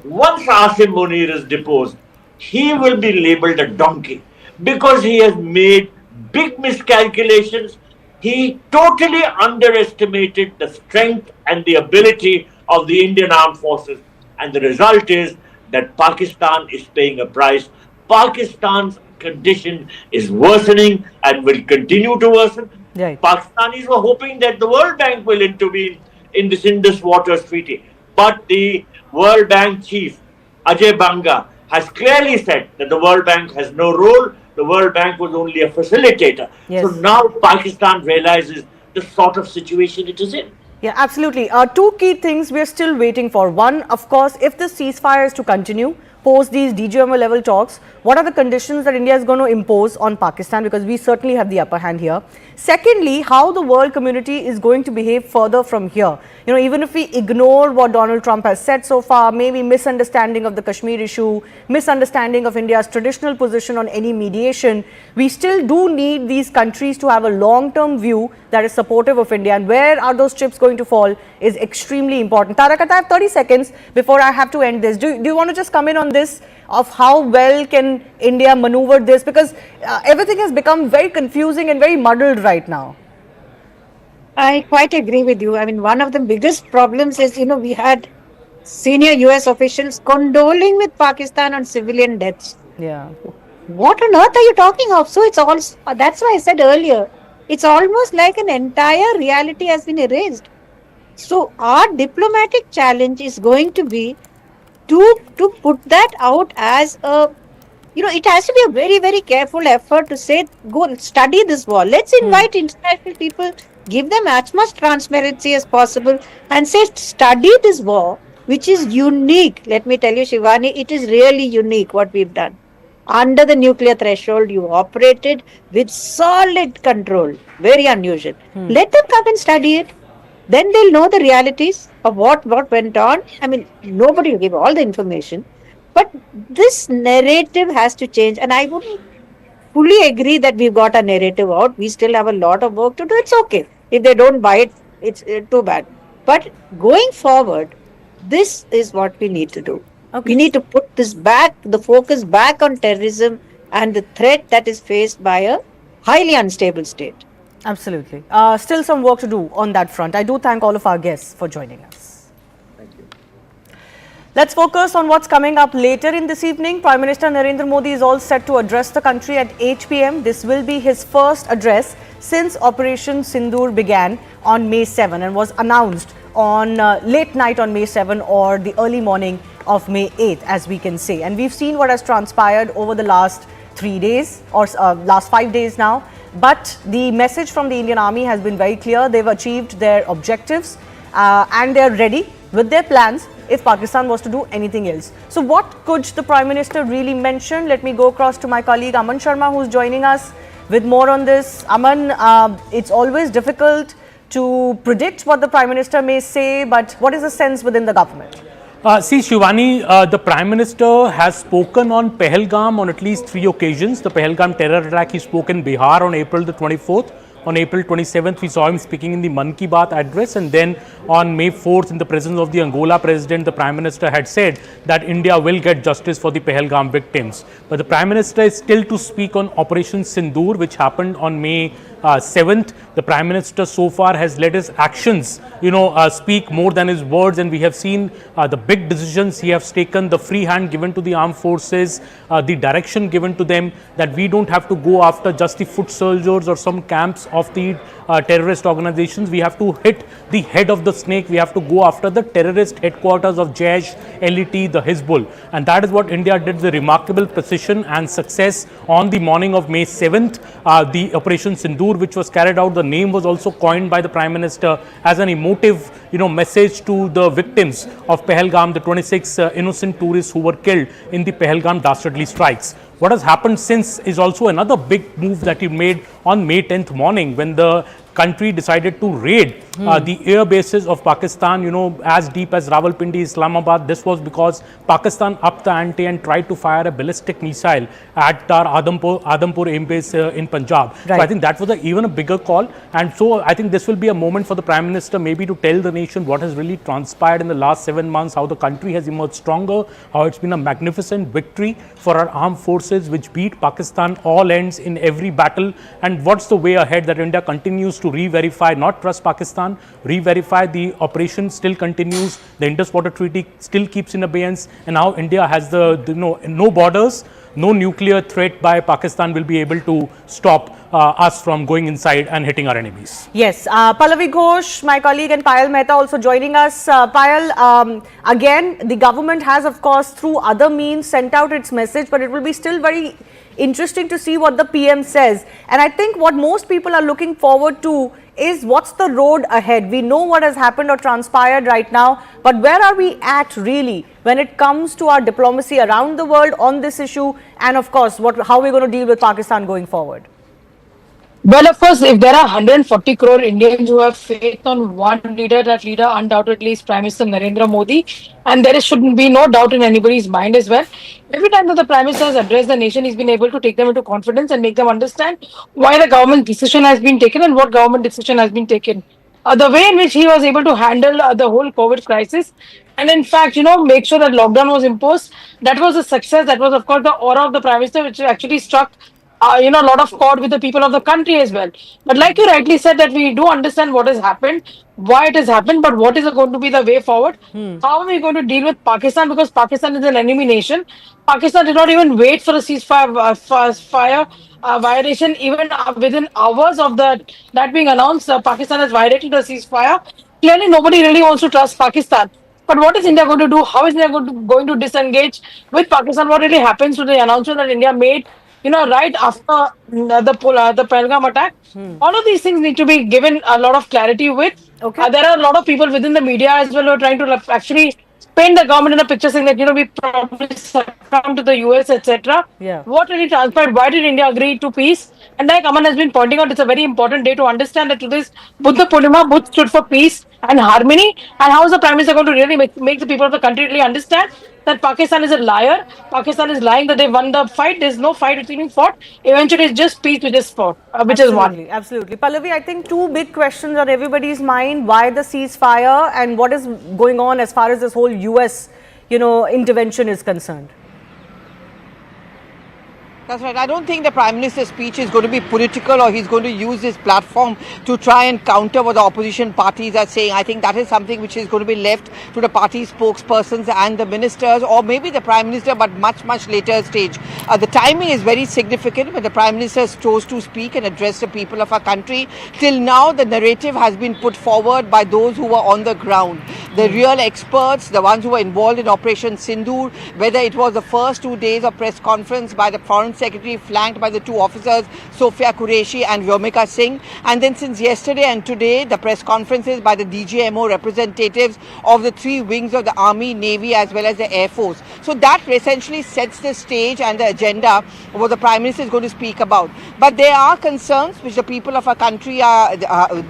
Once Asim Munir is deposed, he will be labeled a donkey because he has made big miscalculations. He totally underestimated the strength and the ability of the Indian armed forces. And the result is that Pakistan is paying a price. Pakistan's condition is worsening and will continue to worsen. Right. Pakistanis were hoping that the World Bank will intervene in this Indus Waters Treaty. But the World Bank chief, Ajay Banga, has clearly said that the World Bank has no role. The World Bank was only a facilitator. Yes. So now Pakistan realizes the sort of situation it is in. Yeah, absolutely. Two key things we are still waiting for. One, of course, if the ceasefire is to continue, post these DGMO level talks, what are the conditions that India is going to impose on Pakistan, because we certainly have the upper hand here. Secondly, how the world community is going to behave further from here. Even if we ignore what Donald Trump has said so far, maybe misunderstanding of the Kashmir issue, misunderstanding of India's traditional position on any mediation, we still do need these countries to have a long-term view that is supportive of India, and where are those chips going to fall is extremely important. Tarakat, I have 30 seconds before I have to end this. Do you want to just come in on this, of how well can India maneuver this, because everything has become very confusing and very muddled right now. I quite agree with you. I mean, one of the biggest problems is, we had senior US officials condoling with Pakistan on civilian deaths. Yeah. What on earth are you talking of? So it's all, that's why I said earlier, it's almost like an entire reality has been erased. So our diplomatic challenge is going to be to put that out as a, it has to be a very, very careful effort to say, go study this war. Let's invite international people, give them as much transparency as possible and say, study this war, which is unique. Let me tell you, Shivani, it is really unique what we've done. Under the nuclear threshold, you operated with solid control. Very unusual. Let them come and study it. Then they'll know the realities of what went on. I mean, nobody will give all the information. But this narrative has to change. And I wouldn't fully agree that we've got a narrative out. We still have a lot of work to do. It's okay. If they don't buy it, it's too bad. But going forward, this is what we need to do. Okay. We need to put this back, the focus back on terrorism and the threat that is faced by a highly unstable state. Absolutely. Still some work to do on that front. I do thank all of our guests for joining us. Thank you. Let's focus on what's coming up later in this evening. Prime Minister Narendra Modi is all set to address the country at 8 p.m. This will be his first address since Operation Sindoor began on May 7 and was announced on late night on May 7 or the early morning of May 8, as we can say. And we've seen what has transpired over the last 3 days or last 5 days now. But the message from the Indian Army has been very clear. They've achieved their objectives and they're ready with their plans if Pakistan was to do anything else. So what could the Prime Minister really mention? Let me go across to my colleague Aman Sharma, who's joining us with more on this. Aman, it's always difficult to predict what the Prime Minister may say, but what is the sense within the government? See, Shivani, the Prime Minister has spoken on Pahalgam on at least 3 occasions. The Pahalgam terror attack, he spoke in Bihar on April the 24th. On April 27th, we saw him speaking in the Man Ki Baat address, and then on May 4th, in the presence of the Angola president, the Prime Minister had said that India will get justice for the Pahalgam victims. But the Prime Minister is still to speak on Operation Sindoor, which happened on May 7th. The Prime Minister so far has let his actions, speak more than his words, and we have seen the big decisions he has taken, the free hand given to the armed forces, the direction given to them that we don't have to go after just the foot soldiers or some camps of the terrorist organizations. We have to hit the head of the snake. We have to go after the terrorist headquarters of Jaish, LET, the Hizbul. And that is what India did with remarkable precision and success on the morning of May 7th. The Operation Sindoor, which was carried out, the name was also coined by the Prime Minister as an emotive message to the victims of Pahalgam, the 26 innocent tourists who were killed in the Pahalgam dastardly strikes. What has happened since is also another big move that he made on May 10th morning, when the country decided to raid the air bases of Pakistan, as deep as Rawalpindi, Islamabad. This was because Pakistan upped the ante and tried to fire a ballistic missile at our Adampur air base in Punjab. Right. So I think that was even a bigger call. And so I think this will be a moment for the Prime Minister maybe to tell the nation what has really transpired in the last 7 months, how the country has emerged stronger, how it's been a magnificent victory for our armed forces, which beat Pakistan all ends in every battle, and what's the way ahead that India continues to re-verify, not trust Pakistan, re-verify the operation still continues, the Indus Water Treaty still keeps in abeyance, and now India has no borders, no nuclear threat by Pakistan will be able to stop us from going inside and hitting our enemies. Yes, Pallavi Ghosh, my colleague, and Payal Mehta also joining us. Payal, again, the government has, of course, through other means sent out its message, but it will be still very interesting to see what the PM says. And I think what most people are looking forward to is what's the road ahead. We know what has happened or transpired right now, but where are we at really when it comes to our diplomacy around the world on this issue, and of course, how we're going to deal with Pakistan going forward? Well, of course, if there are 140 crore Indians who have faith on one leader, that leader undoubtedly is Prime Minister Narendra Modi, and there shouldn't be no doubt in anybody's mind as well. Every time that the Prime Minister has addressed the nation, he's been able to take them into confidence and make them understand why the government decision has been taken and what government decision has been taken. The way in which he was able to handle the whole COVID crisis, and in fact, make sure that lockdown was imposed, that was a success. That was, of course, the aura of the Prime Minister, which actually struck a lot of chord with the people of the country as well. But like you rightly said, that we do understand what has happened, why it has happened, but what is going to be the way forward? How are we going to deal with Pakistan? Because Pakistan is an enemy nation. Pakistan did not even wait for a ceasefire violation. Even within hours of that being announced, Pakistan has violated the ceasefire. Clearly, nobody really wants to trust Pakistan. But what is India going to do? How is India going to disengage with Pakistan? What really happens to the announcement that India made right after the Pahalgam attack? All of these things need to be given a lot of clarity with. Okay. There are a lot of people within the media as well who are trying to actually paint the government in a picture saying that, we probably succumbed to the US, etc. Yeah. What really transpired? Why did India agree to peace? And like Aman has been pointing out, it's a very important day to understand that today's Buddha Purnima, Buddha stood for peace and harmony. And how is the Prime Minister going to really make the people of the country really understand that Pakistan is a liar? Pakistan is lying that they won the fight. There's no fight which is being fought. Eventually, it's just peace which is fought, which is won. Absolutely. Pallavi, I think two big questions on everybody's mind. Why the ceasefire, and what is going on as far as this whole US, intervention is concerned? That's right. I don't think the Prime Minister's speech is going to be political, or he's going to use his platform to try and counter what the opposition parties are saying. I think that is something which is going to be left to the party spokespersons and the ministers, or maybe the Prime Minister, but much later stage. The timing is very significant when the Prime Minister chose to speak and address the people of our country. Till now, the narrative has been put forward by those who were on the ground. The real experts, the ones who were involved in Operation Sindoor, whether it was the first 2 days of press conference by the Foreign Secretary flanked by the two officers, Sophia Qureshi and Vyomika Singh, and then since yesterday and today, the press conferences by the DGMO representatives of the three wings of the Army, Navy as well as the Air Force. So that essentially sets the stage and the agenda of what the Prime Minister is going to speak about. But there are concerns which the people of our country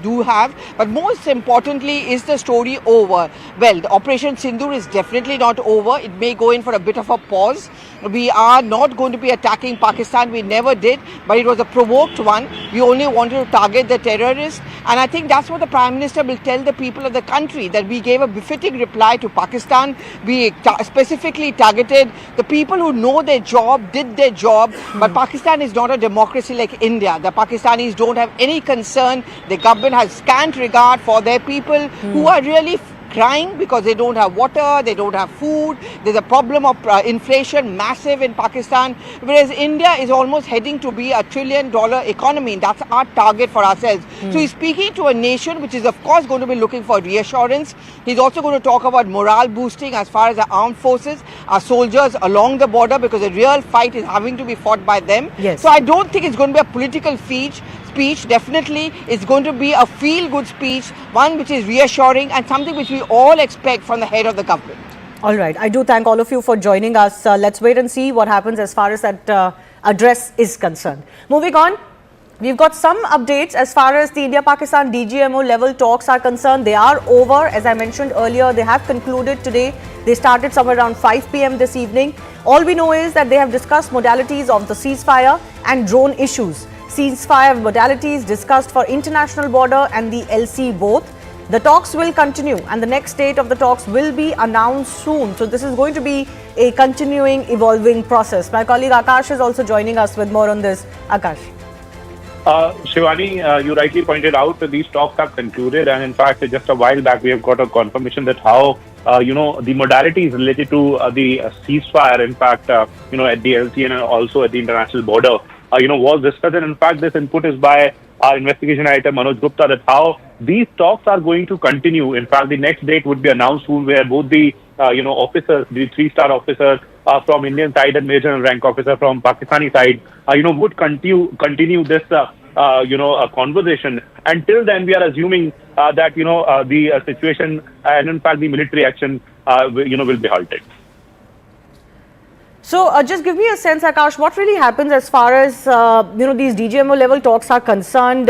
do have. But most importantly, is the story over? Well, the Operation Sindoor is definitely not over. It may go in for a bit of a pause. We are not going to be attacking Pakistan. We never did, but it was a provoked one. We only wanted to target the terrorists. And I think that's what the Prime Minister will tell the people of the country, that we gave a befitting reply to Pakistan. We specifically targeted the people who know their job, did their job. But Pakistan is not a democracy like India. The Pakistanis don't have any concern. The government has scant regard for their people who are really crying because they don't have water, they don't have food. There's a problem of inflation massive in Pakistan, whereas India is almost heading to be $1 trillion economy. That's our target for ourselves. So he's speaking to a nation which is of course going to be looking for reassurance. He's also going to talk about morale boosting as far as the armed forces, our soldiers along the border, because the real fight is having to be fought by them. Yes. So I don't think it's going to be a political speech. Definitely it's going to be a feel-good speech, one which is reassuring and something which we all expect from the head of the government. All right. I do thank all of you for joining us. Let's wait and see what happens as far as that address is concerned. Moving on, we've got some updates as far as the India-Pakistan DGMO level talks are concerned. They are over. As I mentioned earlier, they have concluded today. They started somewhere around 5 p.m. this evening. All we know is that they have discussed modalities of the ceasefire and drone issues. Ceasefire modalities discussed for international border and the LC both. The talks will continue and the next date of the talks will be announced soon. So this is going to be a continuing, evolving process. My colleague Akash is also joining us with more on this. Akash. Shivani, you rightly pointed out that these talks have concluded, and in fact, just a while back, we have got a confirmation that how the modalities related to the ceasefire, in fact, at the LC and also at the international border, was discussed. And in fact, this input is by our investigation editor Manoj Gupta, that how these talks are going to continue. In fact, the next date would be announced soon, where both the officers, the 3-star officers from Indian side and major rank officer from Pakistani side, would continue this conversation. Until then, we are assuming that the situation and in fact the military action will be halted. So just give me a sense, Akash, what really happens as far as these DGMO level talks are concerned?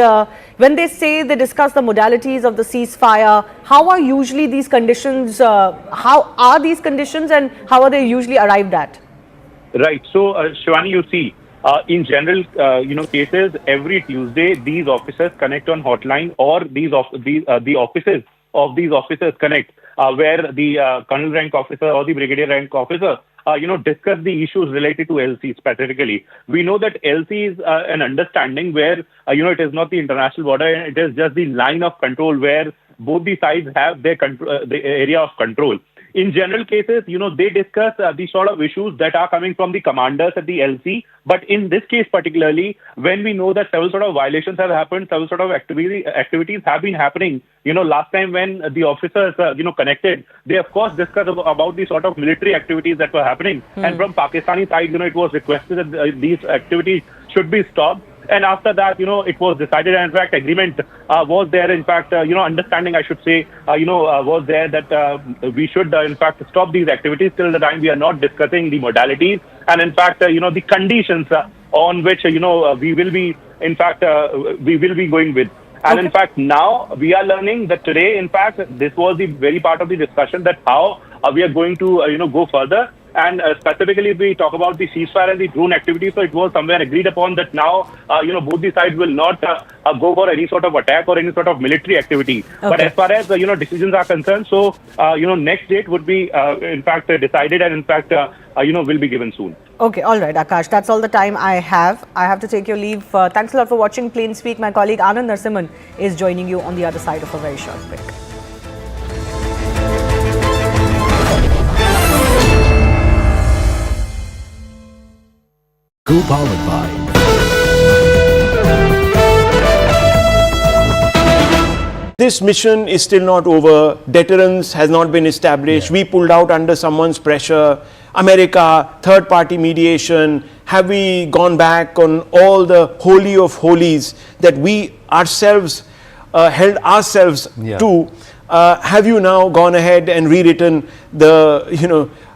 When they say they discuss the modalities of the ceasefire, how are usually these conditions? How are these conditions, and how are they usually arrived at? Right. So Shivani, you see, in general, cases, every Tuesday these officers connect on hotline, or the offices of these officers connect, where the colonel rank officer or the brigadier rank officer discuss the issues related to LC specifically. We know that LC is an understanding where, it is not the international border, it is just the line of control where both the sides have their the area of control. In general cases, they discuss the sort of issues that are coming from the commanders at the LC. But in this case particularly, when we know that several sort of violations have happened, several sort of activities have been happening, last time when the officers, connected, they of course discussed about the sort of military activities that were happening. And from Pakistani side, it was requested that these activities should be stopped. And after that, it was decided, and in fact, agreement was there. In fact, understanding, I should say, was there that we should, in fact, stop these activities till the time we are not discussing the modalities. And in fact, the conditions on which, we will be, in fact, we will be going with. And in fact, now we are learning that today, in fact, this was the very part of the discussion, that how we are going to, go further. And specifically, if we talk about the ceasefire and the drone activity, so it was somewhere agreed upon that now, both the sides will not go for any sort of attack or any sort of military activity. Okay. But as far as, decisions are concerned, so, next date would be, in fact, decided, and in fact, will be given soon. Okay, all right, Akash, that's all the time I have. I have to take your leave. Thanks a lot for watching Plain Speak. My colleague Anand Narsimhan is joining you on the other side of a very short break. Co-powered by This mission is still not over. Deterrence has not been established. We pulled out under someone's pressure. America, third-party mediation. Have we gone back on all the holy of holies that we ourselves held ourselves to? Have you now gone ahead and rewritten the,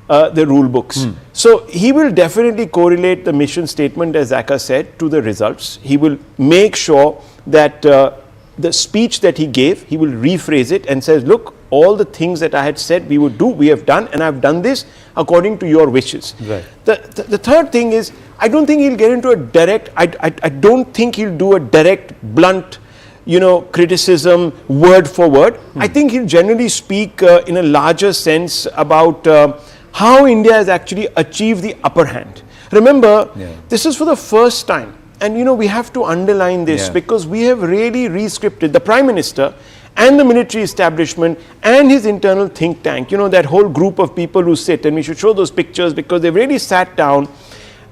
the rule books. So he will definitely correlate the mission statement, as Zaka said, to the results. He will make sure that the speech that he gave, he will rephrase it and says, look, all the things that I had said we would do, we have done, and I've done this according to your wishes. Right. The third thing is, I don't think he'll get into a direct, I don't think he'll do a direct, blunt, criticism word for word. I think he'll generally speak in a larger sense about how India has actually achieved the upper hand. Remember, this is for the first time, and we have to underline this because we have really re-scripted the Prime Minister and the military establishment and his internal think tank, that whole group of people who sit, and we should show those pictures because they've really sat down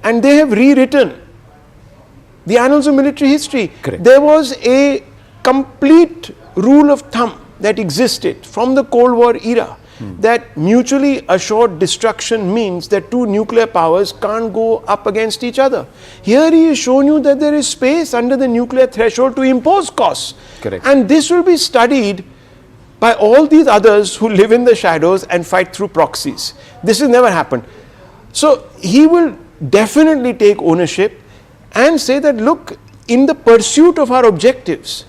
and they have rewritten the annals of military history. Correct. There was a complete rule of thumb that existed from the Cold War era that mutually assured destruction means that two nuclear powers can't go up against each other. Here he has shown you that there is space under the nuclear threshold to impose costs. Correct. And this will be studied by all these others who live in the shadows and fight through proxies. This has never happened. So he will definitely take ownership and say that, look, in the pursuit of our objectives,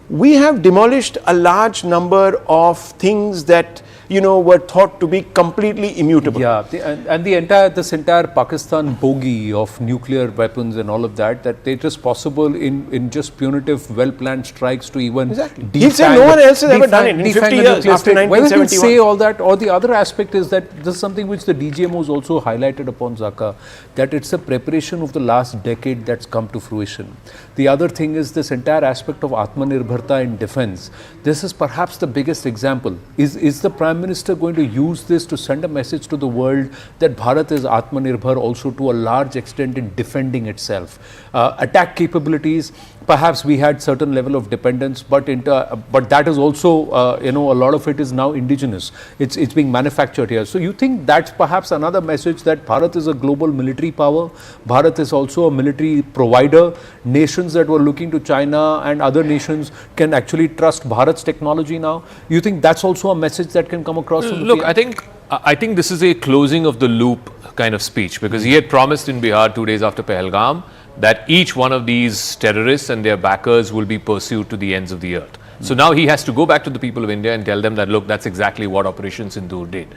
we have demolished a large number of things that were thought to be completely immutable. Yeah, this entire Pakistan bogey of nuclear weapons and all of that it is possible in just punitive, well-planned strikes to even He said no one else has ever done it in 50 years after 1971. Whether he'll say all that, or the other aspect is that this is something which the DGMOs also highlighted upon Zaka, that it's a preparation of the last decade that's come to fruition. The other thing is this entire aspect of Atmanirbharta in defense. This is perhaps the biggest example. Is the Prime Minister going to use this to send a message to the world that Bharat is Atmanirbhar also to a large extent in defending itself? Attack capabilities, perhaps we had certain level of dependence, but that is also, a lot of it is now indigenous. It's being manufactured here. So you think that's perhaps another message that Bharat is a global military power, Bharat is also a military provider. Nations that were looking to China and other nations can actually trust Bharat's technology now. You think that's also a message that can come across from the Look, PM? I think this is a closing of the loop kind of speech, because he had promised in Bihar 2 days after Pahalgam that each one of these terrorists and their backers will be pursued to the ends of the earth. So now he has to go back to the people of India and tell them that, look, that's exactly what Operation Sindoor did.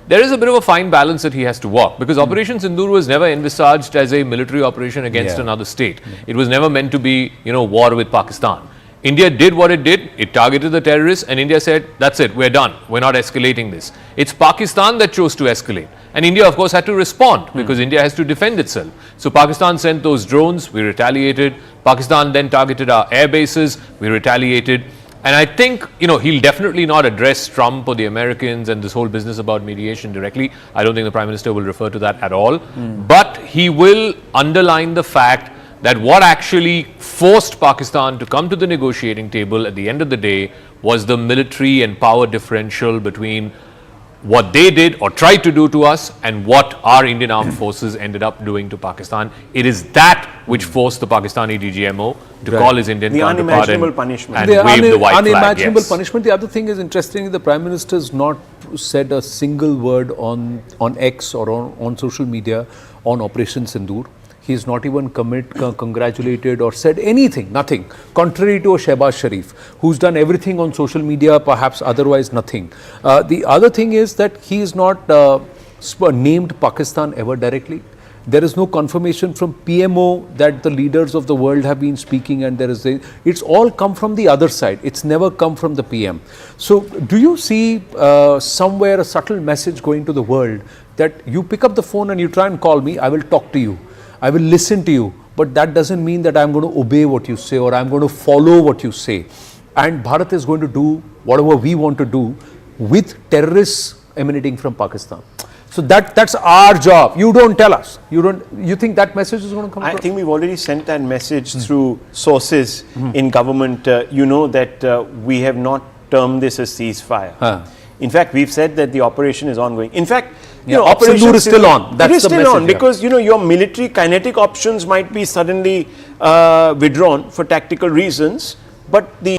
There is a bit of a fine balance that he has to walk, because Operation Sindoor was never envisaged as a military operation against another state. It was never meant to be, war with Pakistan. India did what it did. It targeted the terrorists, and India said, that's it, we're done. We're not escalating this. It's Pakistan that chose to escalate. And India, of course, had to respond because India has to defend itself. So Pakistan sent those drones, we retaliated. Pakistan then targeted our air bases, we retaliated. And I think, he'll definitely not address Trump or the Americans and this whole business about mediation directly. I don't think the Prime Minister will refer to that at all. But he will underline the fact that what actually forced Pakistan to come to the negotiating table at the end of the day was the military and power differential between what they did or tried to do to us and what our Indian armed forces ended up doing to Pakistan. It is that which forced the Pakistani DGMO to call his Indian counterpart and wave the white flag. Unimaginable punishment. The other thing is, interestingly, the Prime Minister has not said a single word on X or on social media on Operation Sindoor. He's not even congratulated or said anything, nothing. Contrary to Shehbaz Sharif, who's done everything on social media, perhaps otherwise nothing. The other thing is that he is not named Pakistan ever directly. There is no confirmation from PMO that the leaders of the world have been speaking, and it's all come from the other side. It's never come from the PM. So do you see somewhere a subtle message going to the world that you pick up the phone and you try and call me, I will talk to you, I will listen to you, but that doesn't mean that I'm going to obey what you say or I'm going to follow what you say. And Bharat is going to do whatever we want to do with terrorists emanating from Pakistan. So that's our job. You don't tell us. You think that message is going to come across? I think we've already sent that message through sources in government. You know that we have not termed this a ceasefire. In fact, we've said that the operation is ongoing. In fact, Operation Sindoor is still on. That's it is the still message, on because your military kinetic options might be suddenly withdrawn for tactical reasons, but the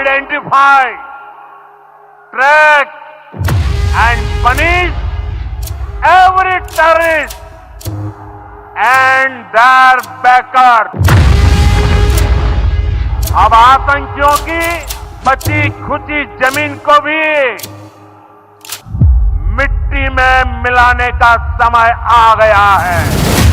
identify, track and punish every terrorist and their backers. अब आतंकियों की बची खुची जमीन को भी मिट्टी में मिलाने का समय आ गया है।